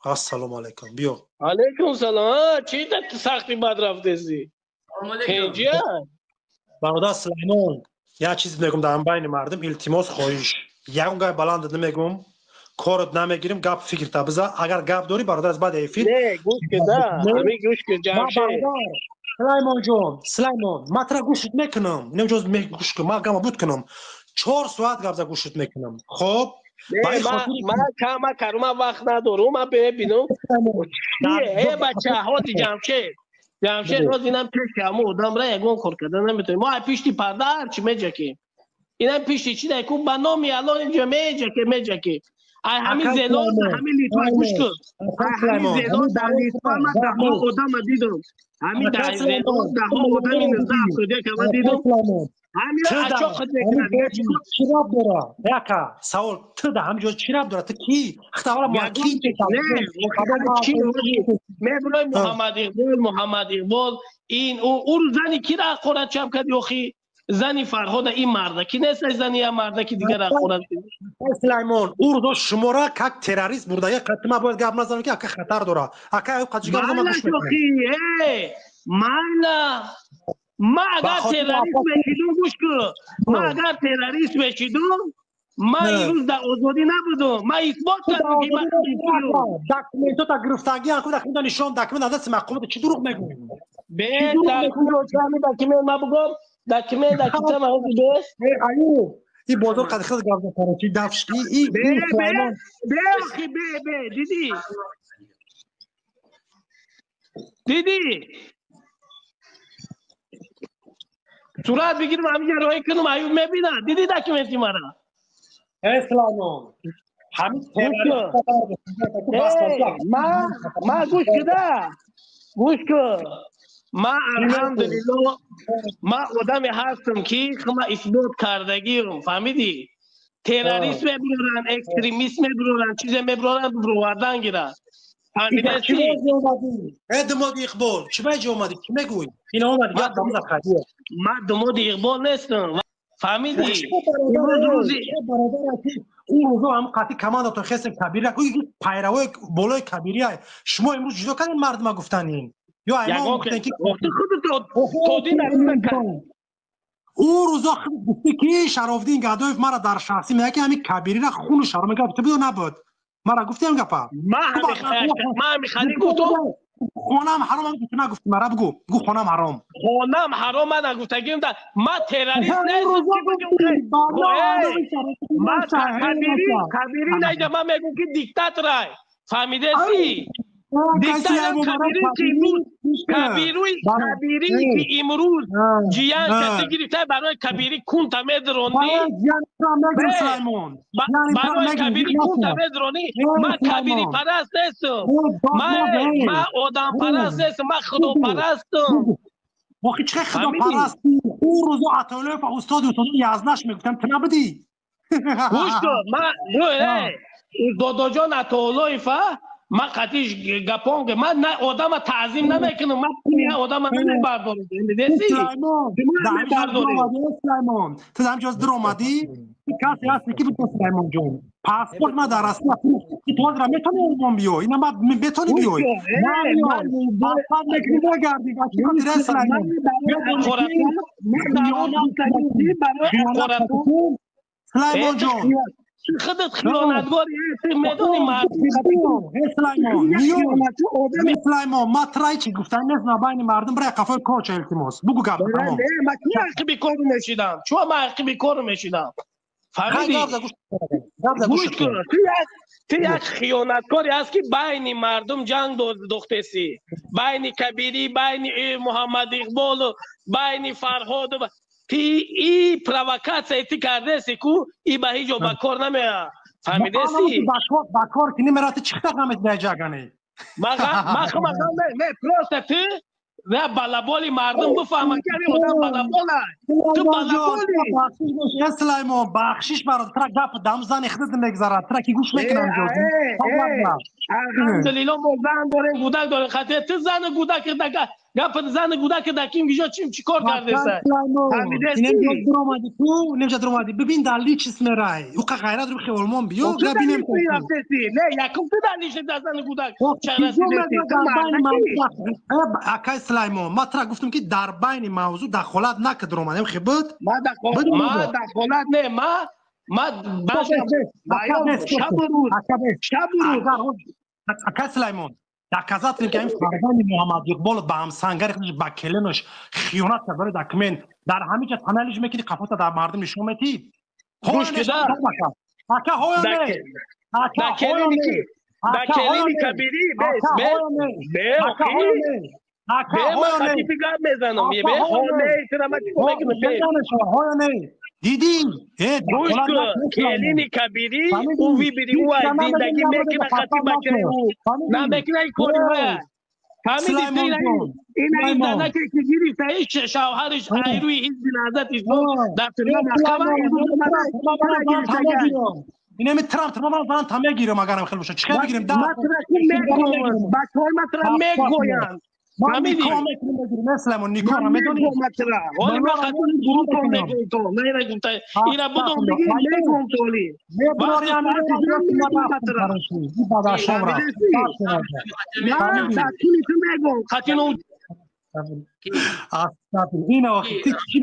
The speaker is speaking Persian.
السلام علیکم بیو علیکم سلام چی تا سختی بد رفته سی اینجا برادر سلیمان یه چیز میگم در بین مردم التماس خواهش یکم گای بلند نمیگم کارت نمیگیریم گپ فکر تا بذار اگر گپ داری برادر از بعد ایفید نه گوش کده همین گوش کده جمشه سلیمان جان سلیمان ما ترا گوشت میکنم نمیجوز گوش کنم ما گام بود کنم 4 ساعت گپ گوشت میکنم خب من کما کارم وقت ندارم من ببینم چیه بچه ها دی جمشه روز اینم پیش همو آدم را یگون کار کردن نمیتونیم ما پیشتی پرده هرچی میجکیم اینم پیشتی چی دیگه با نامی الان اینجا میجکیم همین زلال همین لیتوان گوش کن همین زلال در لیتوان من ده ها آدم دیدم همین در زلال ده ها آدم این زعف شده که من دیدم همین اچا خود میکنن چراب داره یکا سوال تو ده همینجور چراب داره تو کی اختیار ما کی میبرای محمد اقبال این او زنی کی را قرآن چپ کردی اخی زنی فرهاد این مرده کی نیست زنی یا مرده کی دیگر را قرآن سلیمان او رو شما را که تروریست برده یک قطعه باید گپ نزنم که خطر داره اکا قطعه گپ نزنم گوش میکنم ما اگر تروریست بشیدم گوش کن ما اگر تروریست بشیدم ما این روز در آزادی نبودم ما اثبات کردم که من دکومنتو تا گرفتگی اخو دکومنت نشون دکومنت دست محکومت چی دروغ میگی به دکومنت ما بگم دکومنت ما بگم ایو این بازار قد خیلی گرد کنه چی دفشکی این به دیدی صورت بگیرم همین راهی کنم ایوب میبینم دیدی دکومنتی مرا اسلامان همین ما گوش کن ما الحمدلله ما آدمی هستم که ما اثبات کردگیم فهمیدی تروریست میبرن اکستریمیست میبرن چیز میبرن بروردن گیرن فهمیده چی؟ دماد اقبال چی باید اومدی؟ چی میگوی؟ این اومد یاد بامزد خواهیه ما دماد اقبال نیستم فهمیدی؟ اون روزو هم قطعی کمانداتون خیست کبیره این پیروای بالای کبیریه شما امروز جدا کردین مردم ها گفتن این یا ایمان گفتن که اون روزا گفتی که شرافدین گدایف مرا در شخصی میگه که همین کبیری را خون شرم میگه تو بدون نبود مرا گفتیم گپا ما میخوام گفتم خونم حرام هم گفت نگفتی مرا بگو خونم حرام من نگفتگیم ما تروریست نیستم ما کبیری نیستم من میگم که دیکتاتور فهمیده سی دیکتاتور کبیری که امروز جیان کسی گرفته برای کبیری کون تمید رونی برای کبیری کون تمید رونی ما کبیری پرست نیستم ما آدم پرست نیستم ما خدا پرستم واقعی چه خدا پرستی اون روزو عطایلوف استاد یزدش میگفتم تو نبودی گوش کن دادا جان عطایلوف ما قطعیش گپانگه من آدم تعظیم نمیکنم من آدم نمیبردارم سلیمان تو همجاز در اومدی کسی هستی که بگو سلیمان جون پاسپورت ما در اصلا تو را میتونی اون بیو اینا ما بتونی بیوی پاسپورت نکنی بگردی بچه کنی رای سلیمان سلیمان جون خودت خیانتگاری میدونی سلیمان ما ترای چی گفتن نزنا بین مردم برای قفای کوچ التماس بگو گپ تمام ما کی عقبی کارو میشیدم چون ما عقبی کارو میشیدم فهمیدی گوش کن تو یک خیانتکاری هست که بین مردم جنگ دختسی بین کبیری بین محمد اقبال بین فرهاد ای پروکاسیون تی کرده سی کو ای به هیچ جا بکار نمیاد فهمیده سی بکار که نمیرات چی خطر نمیاد جاگانی ما نه پروست تو نه بالابالی مردم بفهمن که این آدم بالاباله تو بالابالی سلیمان بخشش برات ترا گپ دم زن خودت نمیگذاره ترا کی گوش میکنم الحمدلله ما زن داریم گودک داریم خاطر تو زن گودک گپ زن گودک دکیم گیجا چیکار کرده سر اینم در اومدی تو نمیشه در اومدی ببین دلی چیز مرای او که غیرت رو خیالمون بیو ببینم تو نه یکم تو دلیش دزن گودک اکای سلیمان ما ترا گفتم که در بین موضوع دخالت نکرد در اومدیم خیبت ما دخالت نه ما شب روز اکای سلیمان دکازات که این فرزند محمد اقبال به هم سنگر خودش با کلنش خیانت کرده دکمن در همه جا تنالش میکنی قفات در مردم نشون میدی گوش کده اکا هویونه دکلینی کبیری به خطیفی گرد میزنم به هویونه دیدی گوش کن کلینی کبیری او وی بری او زندگی میکنه خطیب بچه او نمیکنه این کاری باید فهمیدی این زنه که گیری تایش شوهرش ایروی حزب نهضت اسلام در طریق محکمه اینه می ترامپ من تمام گیرم اگرم خیلی باشه چیکار بگیریم مطرح میگوین بچه‌ها مطرح میگوین فهمیدی مثلا نیکو میدونی مطرح ولی من خاطر گروه میگم تو نه نگفتم اینا بدون دیگه میگم تولی وقتی مطرح بابا شورا نه تاکید میگم خاطر اینو چی